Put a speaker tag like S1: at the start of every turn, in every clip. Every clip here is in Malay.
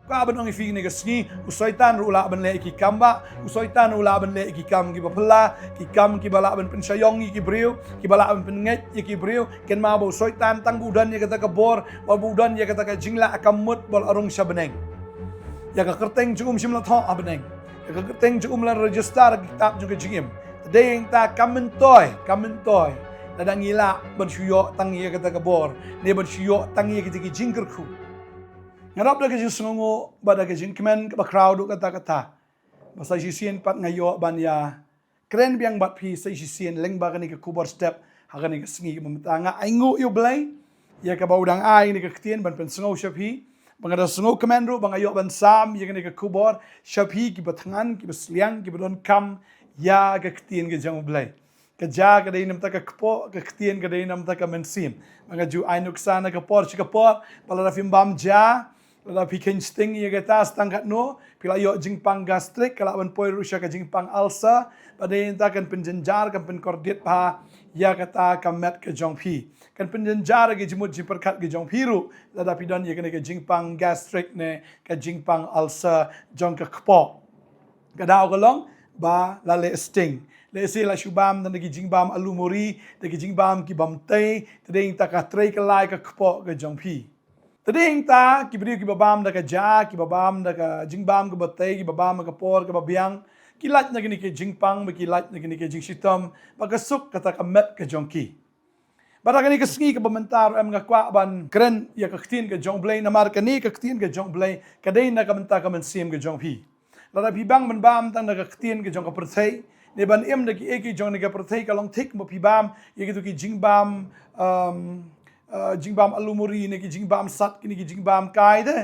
S1: qua bên ông phi này cái ski usoitan rula bên lệ ki kamba usoitan rula bên lệ ki kam ki bapla ki kam ki bala bên Shillong ki brio ki bala bên nget ki brio ken ma bo usoitan tang budan ya kata ka bor wa budan ya kata ka jingla akamut bol arung sabeneng ya ka kerteng jugum simla tho abeneng ya ka kerteng jugum la register kitab juga jingim today yang ta kmen toy dadang ila ben shuyo tang ya kata ka bor ne ben shuyo tang ya ki jingker khu ngarap dah kejing sengongo pada kejing kmen ke crowd kata basa sisien pat ngayo ban ya keren biang bat pi sai sisien leng ba kani ke khubor step hakani ke sengi memetanga aingu yu blai ya ke baudang ai ni ke ktien ban pen sengo shapi bangada sengo kmen ru bangayo ban sam ya kani ke khubor shapi ki bathangan ki basliang ki badon kam ya ke ktien ke jang blai ke ja ke dei nam ta ke kpo ke ktien ke dei nam ta ke mensim bangaju ainuk sana ke por chikapor pala rafim bam ja la pikin sting ya kata stangkat no pila yo jingpang gastrik kala ban poi rusya ka jingpang alsa pada enta kan penjenjar kan penkordit pa ya kata kamet ke jongpi kan penjenjar ke jimut jiperkat ke jongpiru la da pidon ya kene ke jingpang gastrik ne ke jingpang alsa jong ke kpo kadao kolong ba la le sting le se la shubam dan ke jingbam alumori de ke jingbam ki bamte de enta ka trei ke lai ke kpo ke jongpi tading ta kibri ki babam da ka ja ki babam da ka jingbam ka batay ki babam ka por ka babiang kilat na gini ke jingpang kilat na gini ke jingsitom pagasuk kata ka met ka jongki bara gani ka sngi ka bamentar am nga kwa ban kren ya ka ktin ka jongblay na mar ka ni ka ktin ka jongblay ka dai na ka menta ka mensim ka jongpi la bi bang man bam tang na ka ktin ka jong ka perthai ne ban em da ki eki jong na ka perthai ka long thik mo pi bam ye ki tu ki jingbam jingbam alumuri ni ki jingbam sat ki jingbam kai de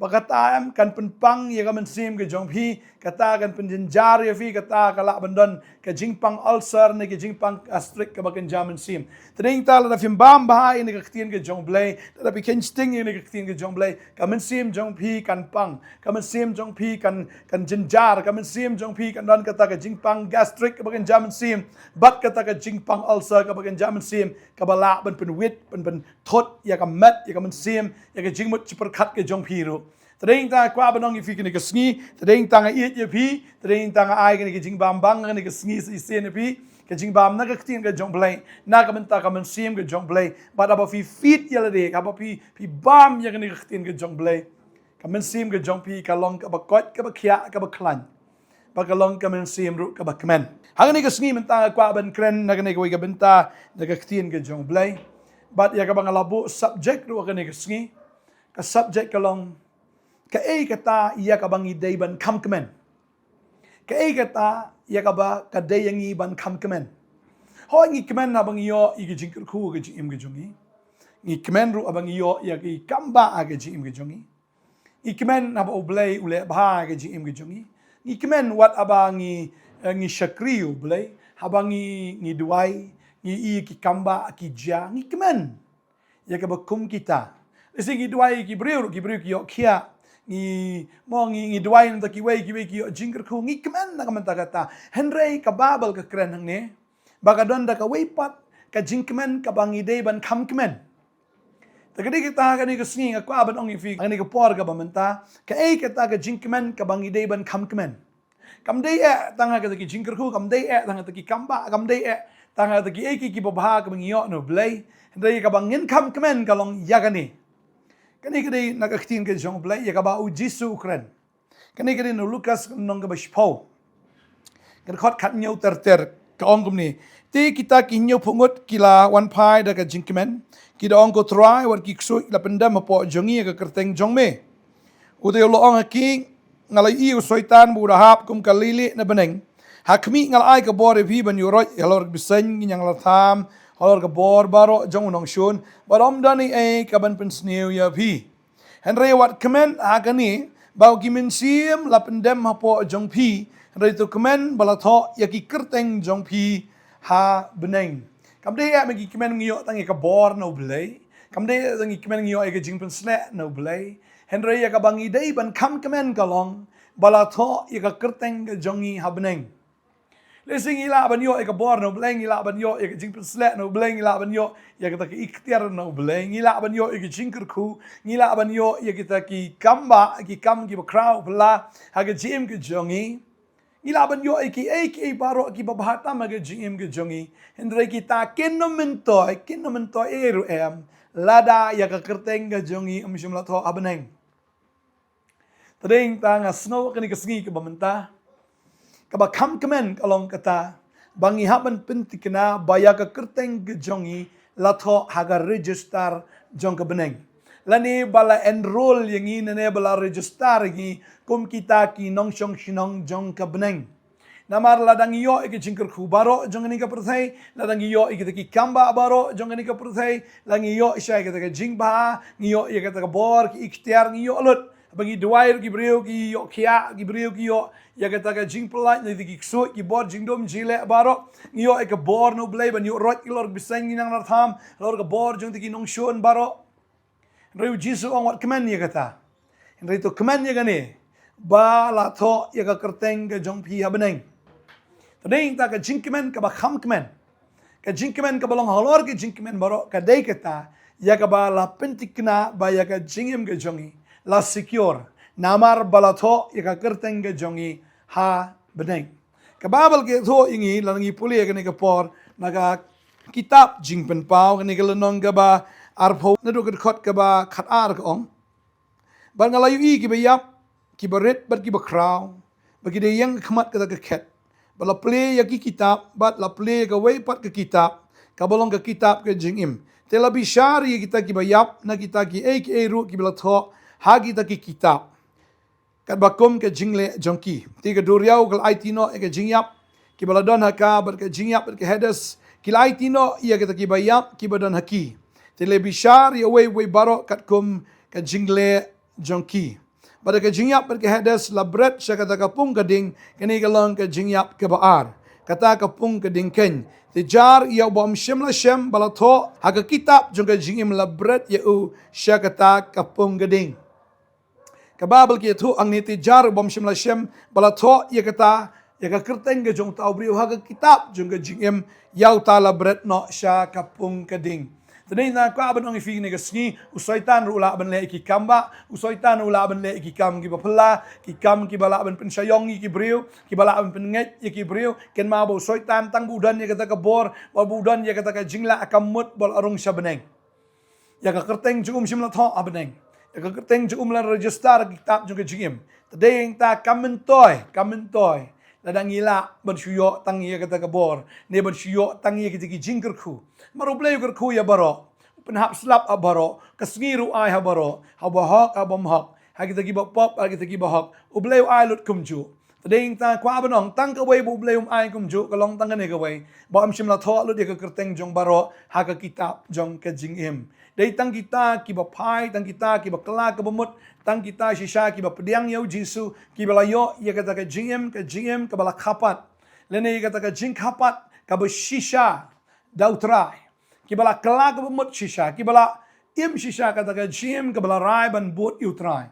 S1: bakata am kan penpang ya kan sim ke jongpi kata kan penjenjar ya fi kata kala bandon ke jingpang ulcer ni ke jingpang astrik ke bakan jaman sim tring tal da fim bam bahai ni ke ktien ke jongblay da bi ken sting ni ke ktien ke jongblay kan sim jongpi kan pang kan sim jongpi kan jenjar kan sim jongpi kan don kata ke jingpang gastrik ke bakan jaman sim bat kata ke jingpang ulcer ke bakan jaman sim ke bala ban penwit ban thot ya kan met ya kan sim ya ke jingmut ciperkat ke jongpi ru tading ta kwa banong ifi kini ke sngi tading ta nga iet ye pi tading ta nga ai kini ke jingbam bang kini ke sngi si sen pi ke jingbam na ke ktien ke jongblay na ka menta ka mensim ke jongblay ba da ba fi fit ye le ka ba pi bam ye kini ke ktien ke jongblay ka mensim ke jongpi ka long ka ba kot ka ba khia ka ba klan ba ka long ka mensim ru ka ba kmen hang ni ke sngi menta kwa ban kren na kini ke wi ka benta na ke ktien ke jongblay but ya ka bang labu subject ru kini ke sngi ka subject ka long Kaei kata ia ka bangi day ban kham kmen. Kaei kata ia ka ba ka day yangi ban kham kmen. Ho ngi kmen na bangi yo i gi jingkur khu gi im gi jungi. Ngi kmen ru abangi yo ia ki kamba a gi im gi jungi. I kmen na ba oblay ule ba gi im gi jungi. Ngi kmen wat abangi ngi shakri oblay habangi ngi duai ngi i ki kamba ki ja ngi kmen. Ia ka ba kum kita. Isi ngi duai ki briu ki yo kia ngi duai nta ki wei ki jingker khu ngi kmen na kamenta kata henrei ka babel ka kren hang ne baka don da ka wei pat ka jingkmen ka bangi dei ban kham kmen ta kadi kita ka ni ka sngi ka ban ong fi ani ka por ka bamenta ka ei kata ka jingkmen ka bangi dei ban kham kmen kam dei tanga ka ki jingker khu kam dei tanga ki kamba kam dei tanga ki ei ki babha ka bangi yo no blai henrei ka bangin kham kmen ka long yagani kani kadi nagaktin ke jongblay ya ka ba u jisu ukren kani kadi no lukas nong ka ba shpo kan khot khat nyau ter ka ong kumni ti kita ki nyau phungut kila wan phai da ka jingkmen ki da ong ko try war ki ksu la penda ma po jongi ka kerteng jongme u de lo ong ki ngalai i soitan bu da hap kum ka lili na beneng hakmi ngal ai ka bore vi ban yuro helor bisen nyang la tham Halor ka bor baro jong nong shun barom dani ka ban pen snew ya pi henry wat kmen agani bau ki min sim la pendem ha po jong pi henry tu kmen balatho ya ki kerteng jong pi ha beneng kam de ya me ki kmen ngio tang ka bor no blai kam de tang ki kmen ngio ka jing pen sne no blai henry ya ka bangi dei ban kham kmen ka long balatho ya ka kerteng jongi ha beneng Lesing ila ban yo ikabor no bleng ila ban yo ik jing slet no bleng ila ban yo ya kita ki ikhtiar no bleng ila ban yo ik jing kerku ila ban yo ya kita ki kamba ki kam ki crowd pla ha ke jim ke jongi ila ban yo iki baro ki babhata ma ke jim ke jongi hendrai kita kennomento eru lada ya ka kerteng ke jongi amshum la tho abaneng tadeng ta nga snow kani ka sngi ke bamenta kaba kham kmen kalong kata bangi haban pentikna baya ka kerteng ke jongi latho haga register jong ka beneng lani bala enroll yang ini ne bala register gi kum kita ki nong shong shinong jong ka beneng namar ladang yo iki jingker khubaro jong ni ka perthai ladang yo iki ki kamba baro jong ni ka perthai langi yo isai ka jingba ngiyo ya ka bor ki ikhtiar ngiyo lut bagi duair ki brio ki yo kia ki brio ki yo ya kata ka jing pelai ni ki so ki bor jing dom jile baro yo ek bor no blai ban yo rot ki lor bisang ni nang ratham lor ka bor jong ki nong shon baro reu jisu ong wat kmen ya kata reu to kmen ya gane ba la tho ya ka kerteng ka jong pi habeneng tadeng ta ka jing kmen ka ba kham kmen ka jing kmen ka balong halor ki jing kmen baro ka dei kata ya ka ba la pentikna ba ya ka jingem ka jongi la secure namar balatho yaka kerteng ke jongi ha beneng kababal ke tho ingi langi puli ke ne por naga kitab jingpen pau ke ne lenong ke ba arpho ne do ke khot ke ba khat ar ke ong ban ngalayu i ki bayap ki baret bat ki ba kraw bagi de yang khmat ke ke khet bala play ya ki kitab bat la play ke wei pat ke kitab kabolong ke kitab ke jingim telabi syari kita ki bayap na kita ki e ru ki balatho hagi taki kitab kat bakum ke jingle jongki tiga duriau kal aitino ke jingyap ki baladon haka ber ke jingyap ber ke hedes ki aitino ia ke taki bayap ki badan haki telebishar ya we baro kat kum ke jingle jongki ber ke jingyap ber ke hedes labret syakata kapung gading kini galong ke jingyap ke baar kata kapung gading ken tijar ia bom shimla shem balatho haka kitab jongka jingim labret ya u syakata kapung gading kababel ki thu ang niti jar bom shimla shem balatho ya kata ya ka kerteng ge jong tau brio ha ka kitab jong ge jingem yau ta la bret no sha kapung kading tadei na kwa ban ong fi ne ga sni usaitan rula ban le ki kamba usaitan rula ban le ki kam ki bapla ki kam ki bala ban pen shayong ki brio ki bala ban pen nget ki brio ken ma bo usaitan tang budan ya kata ka bor wa budan ya kata ka jingla akamut bol arung sha beneng ya ka kerteng jum shimla tho abaneng ya kerteng jum la register kitab juga jingim tadei ta kamentoy ladang ila ban shuyo tang ya kata ka bor ne ban shuyo tang ya ki jingker khu maru play ker khu ya baro penhap slap abaro kasngiru ai ha baro ha ba hak abam hak ha kita ki ba pop ha kita ki ba hak ubleu ai lut kumju tadei ta kwa banong tang ka wei bu bleum ai kumju ka long tang ne ka wei ba am shimla tho lut ya ka kerteng jong baro ha ka kitab jong ka jingim dei tang kita ki ba phai tang kita ki ba kala ka bamut tang kita shisha ki ba pediang yau jisu ki bala yo ya kata ka jingem ka bala khapat lene kata ka jing khapat ka ba shisha dautrai ki bala kala ka bamut shisha ki bala im shisha kata ka jim ka bala rai ban bot utrai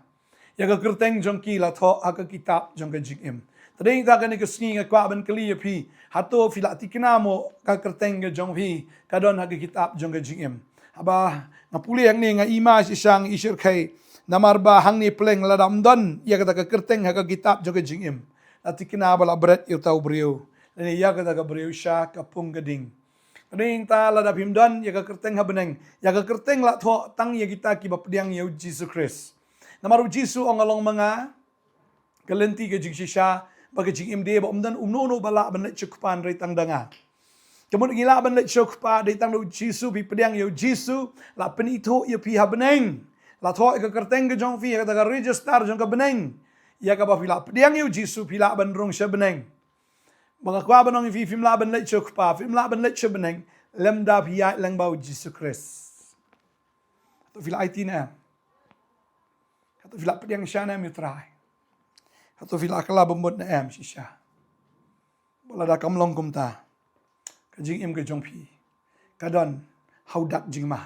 S1: ya ka kerteng jong ki la tho ha ka kitab jong ka jingem tadei ta ka ni ka singa kwa ban kali ya phi hato fila tikna mo ka kerteng ka jong phi ka don ha ka kitab jong ka jingem aba ngapuli yang ni nga ima si sang isir kai namar ba hang ni pleng ladam don ya kata ka kerteng ha ka kitab joge jingim ati kina bala bret yu tau brio ni ya kata ka brio sha ka pung gading ring ta ladap him don ya ka kerteng ha beneng ya ka kerteng la tho tang ya kita ki ba pediang yu Jesus Christ namar jisu ong along mga kalenti ka jing sha ba ka jingim de ba umdan umno bala ban chukpan re tang danga kemudian gila ban le chok pa de tang lu jisu bi pediang yo jisu la penito ye pi ha beneng la tho ka kerteng ke jong fi ka ta register jong ka beneng ya ka ba fi la pediang yo jisu pi la ban rong sha beneng mga kwa ban ong fi film la ban le chok pa film la ban le che beneng lem da pi ya lang ba jisu Christ to fi la itina to fi la pediang sha na mi trai to fi la kala bamut na am shisha bola da kam long kum ta kajing im ke jong pi kadon haudak jingma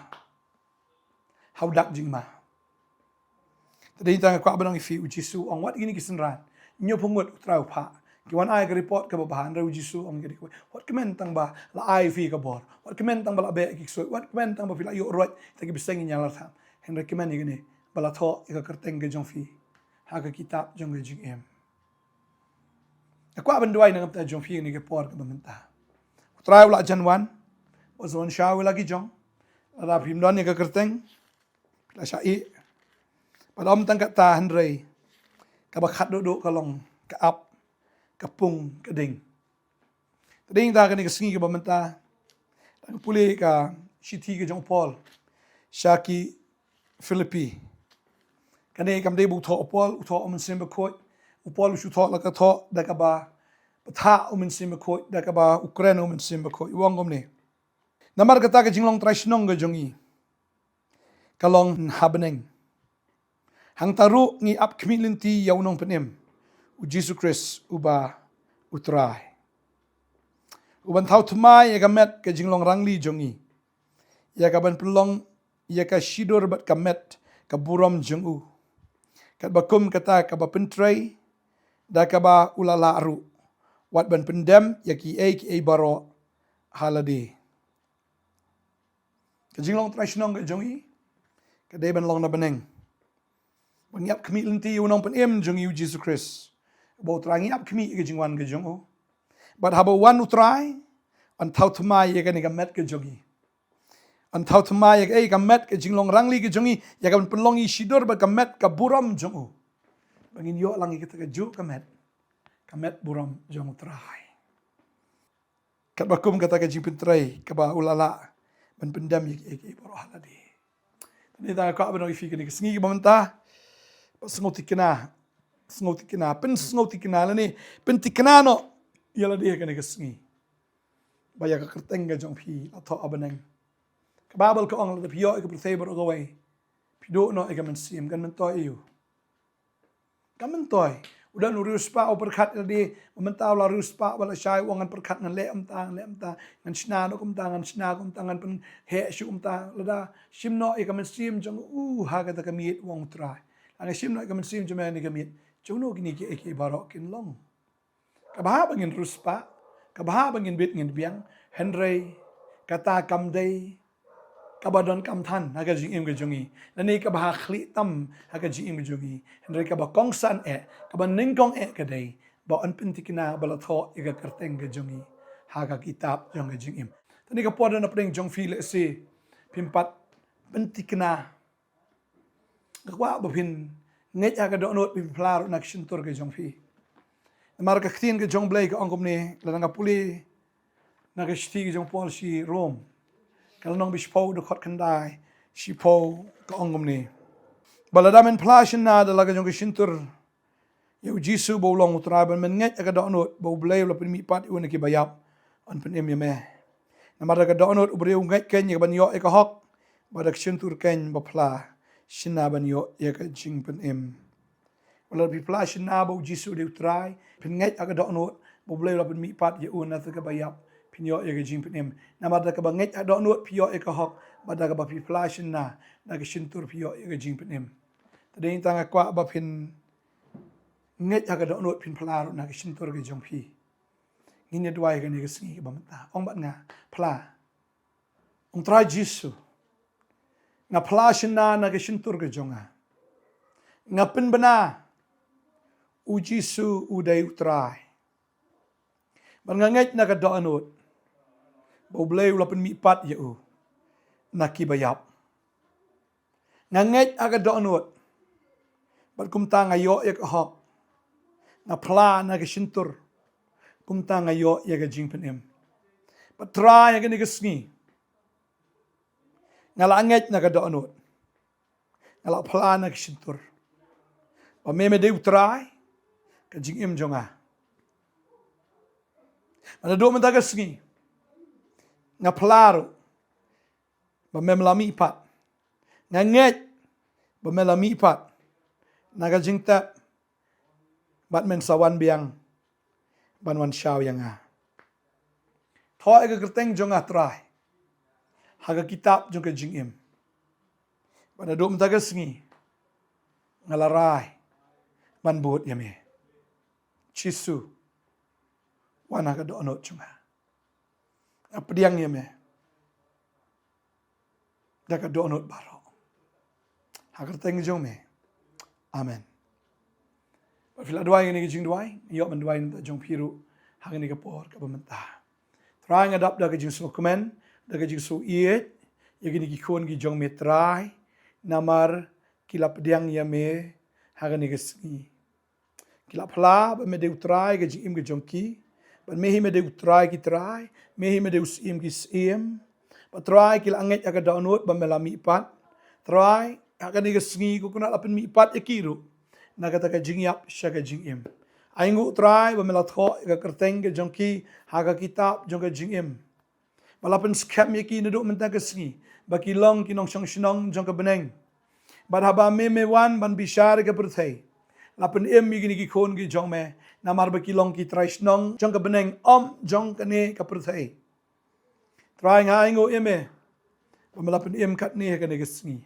S1: tadi ta kwa banong fi ujisu ong wat gini kisenran nyo pungut utrau pha Kiwan ai ka report ka bahan reu Jisu ong jadi wat kmen tang ba la ai fi ka bor wat kmen tang ba la be ki soi wat kmen tang ba fi la yo roi ta ki biseng nyala tham hen recommend ni bala tho ka kerteng ke jong fi ha ka kitab jong ke jing em akwa ban duai nang ta jong fi ni ke por ka bamenta trai la janwan Wazon shawi lagi jong. Ada pimdon ni ke kerteng. La syai. Padam tang kat tahan rei. Ka bakhat duduk kalong ka ap ka pung ka ding. Ding ta ka ni ke singi ke bamenta. Tang puli ka shiti ke jong Paul. Shaki Philippi. Kani kam dei bu tho Paul utho om sim be khoi. Paul shu tho la ka tho da ka ba. Patha om sim be khoi da ka ba Ukraine om sim be khoi. Wong om ni. Namar kata ke jinglong trai Shillong ke jongi. Kalong habeneng. Hang taru ngi ap kmilinti yaunong penem. U Jesus Christ uba utrai. Uban Nongthymmai ya kamet ke jinglong rangli jongi. Ya kaban pelong ya ka shidur bat kamet ka buram jongu. Kat bakum kata ka ba pentrai da ka ba ulala aru. Wat ban pendem ya ki ai baro haladi. Ke jinglong trai Shillong ke jongi. Ke de ban long na beneng. Bangiap kemi lenti unong penem jongi u Jesus Christ. Bo trangi ap kemi ke jingwan ke jongu. But habo wan utrai an Nongthymmai ya ka ni kamet ke jongi. An Nongthymmai ya kamet ke jinglong rangli ke jongi ya ka ban pelongi shidur ba kamet ka buram jongu. Bangin yo langi kita ke ju kamet. Kamet buram jong utrai. Kat bakum kata ke jing pentrai ka ba ulala. Ban pendam ye baro haladi. Ni ta ka ban fi ke ni sengi ke bamenta. Sengoti kena pen sengoti kena la ni pen tikena no yala dia ke ni sengi. Baya ka kerteng ke jong pi atho abaneng. Ka babel ka ong la pi yo ke perseber go wai. Pi do no e ka men sim kan men toy you. Kan men toy. Udah nurus pa o perkat di mementa la rus pa wala syai wangan perkat ngan le am ta ngan sna no kum ta ngan sna kum ta ngan pen he shu ta lada sim no e ka men sim jong ha ka ta ka miet wong trai ang sim no e ka men sim jong ni ka miet jong no gini ke barok kin long ka ba bangin rus pa ka ba bangin bit ngin biang henry kata kam dei kabadon kam than ha ka jing im ke jongi nani ka ba khli tam ha ka jing im ke jongi henry ka ba kong san ka ba ning kong ke dei ba an pintikina bala tho e ka kerteng ke jongi ha ka kitab jong ke jing im tani ka podan na pring jong fi le si pimpat pintikina kwa ba pin nget ha ka do not pin plar nak shintur ke jong fi mar ka ktin ke jong blai ka angkom ni la nga puli na ka shti ke jong pol si Rome kalau nong bispo de khot kandai sipo ka ongom ni balada men plashin na da laga jong shintur yu jisu bo long utraban men nget ka donot bo blay la pin mi pat un ki bayap an pen em yeme na mar ka donot ubre nget ken ye ban yo e ka hok badak shintur ken ba pla shina ban yo ye ka jing pen em wala bi plashin na bo jisu de utrai pin nget ka donot bo blay la pin mi pat ye un na ka bayap pinyo e jing penem na mada ka banget ado nuot pio e ka hok mada ka ba pi flash na ka shintur pio e jing penem tadeng tanga kwa ba pin nget ka do nuot pin plar na ka shintur ke jong pi ngine dwai ka ni ka singi ba mata ong ba nga pla ong tra jisu nga flash na ka shintur ke jonga nga pin bana u jisu u dai utrai ban nga nget na ka do nuot bo blay ulapan mi pat ya u nakibayap nganget aga do nuot bat kumta ngayo ya ka hok na pla na ka shintur kumta ngayo ya ka jing penem bat tra ya ka ni ka sngi ngala nget na ka do nuot ngala pla na ka shintur ba meme de utrai ka jing im jonga ana do menta ka sngi nga plaro ba memlami pat nga nget ba melami pat naga jingta bat men sawan biang ban wan shaw yang a tho e ka kerteng jong a trai haga kitab jong ka jing im ban do mta ka sngi ngala rai ban bot yame chisu wana ka do anot chunga apdiang ye me da ka do anot baro hagar teng jong me amen fila duai ni jing duai yo man duai ta jong piru hang ni ka por ka pamenta try ngadap da ka jing so kmen da ka jing so iet ye gini ki khon ki jong me try namar kila pdiang ye me hang ni ka sngi kila phla ba me de try ka jing im ka jong ki ban me hi me de try ki try me hi me de sim ki sim ba try kila anget ka download ba me la mi pat try ka ni ka sngi ko kuna lapen mi pat ekiru na kata ka jing yap sha ka jing im aingu try ba me la tho ka kerteng ka jong ki ha ka kitab jong ka jing im balapen scam ye ki neduk menta ka sngi ba ki long ki nong shong shnong jong ka beneng ba haba me wan ban bishar ka perthai lapen em mi gini ki khon ki jong me namar ba ki long ki try shnong jong ka beneng jong ka ne ka perthai try nga aingu eme ba me lapen em kat ne ka ne ka sngi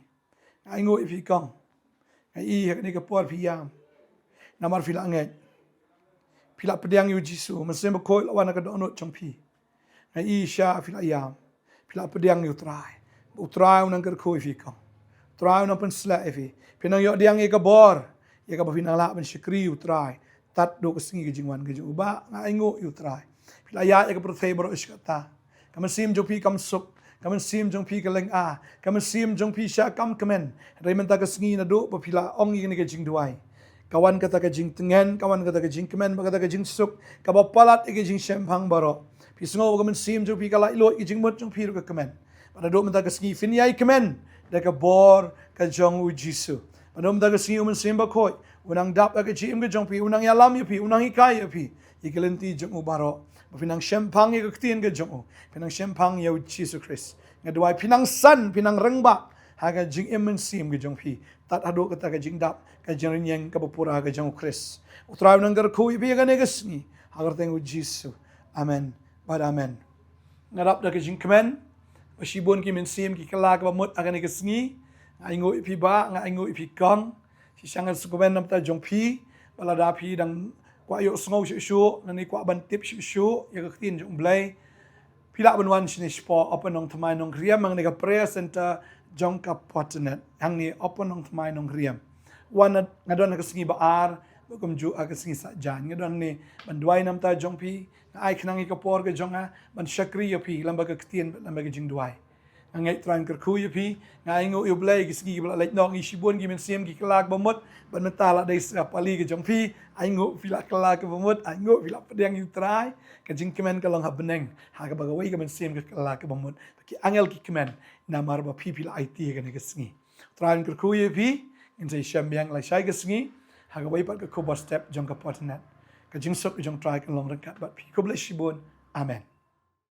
S1: aingu ifi kong ai ka ne ka por phiam namar phila ngai phila pediang yu jisu mesem ko lawan ka donot chong phi ai sha phila yam phila pediang yu try unang ker ko ifi kong try unang pen sla ifi pinang yo diang ka bor ye ka pinang la ben shikri yu try tat do ka sngi ka jingwan ka juba ngai ngo yu try phila ya ka prothe bro iskata kam sim jo phi kam suk kamen sim jong pi kaleng kamen sim jong pi sha kam kmen rementa ka sngi na do pa phila ong ni ka jing duai kawan kata ka jing tengen kawan kata ka jing kmen ba kata ka jing suk ka ba palat ka jing shempang baro pi sngo kamen sim jong pi kala ilo ki jing mot jong pi ka kmen pa do menta ka sngi fin yai kmen da ka bor ka jong u jisu pa do menta ka sngi um sim ba khoi unang dap ka jim ka jong pi unang yalam yu pi unang ikai yu pi ikelenti jong u baro pinang shempang ye ka tin ka jong pinang shempang ye Jesus Christ ngadwai pinang san pinang rengba haga jing emen sim ka jong pi tat ado kata ka jing dap ka jing yang ka pura ka jong Christ utraw nang gar ko ibi ka ne gasni hagar teng Jesus amen bad amen ngarap da ka jing kmen pasibon ki men sim ki kala ka mot aga ne gasni aingo ipi ba nga aingo ipi kong si sangal sukumen nam ta jong pi balada pi dang kwa yo sngo shu nani kwa ban tip shu ya ka tin jong blai pila ban wan shini spo open Nongthymmai Nongkhryiem mang ne ka prayer center jong ka Potternet hang ni open Nongthymmai Nongkhryiem wan ngadon ka singi baar kum ju ka singi sa jan ngadon ni ban duai nam ta jong pi ai khnang ka por ka jong ban shakri ya pi lamba ka tin lamba ka jing duai ngai tran ker khu pi ngai ngo yu blai ki singi bla lek nong i shibon ki men sim ki klak bomot ban mentala dai sa pali ke jong pi ai ngo pila klak bomot ai ngo pila pedang yu trai ka jing kemen ka long ha beneng ha ka bagawai ka men sim ka klak bomot ki angel ki kemen namar ba pi pila it ka ne ka singi tran ker khu pi in sai sham yang lai sai ka singi ha ka wai pat ka khubor step jong ka potternet ka jing sok jong trai ka long rakat bat pi ko blai shibon amen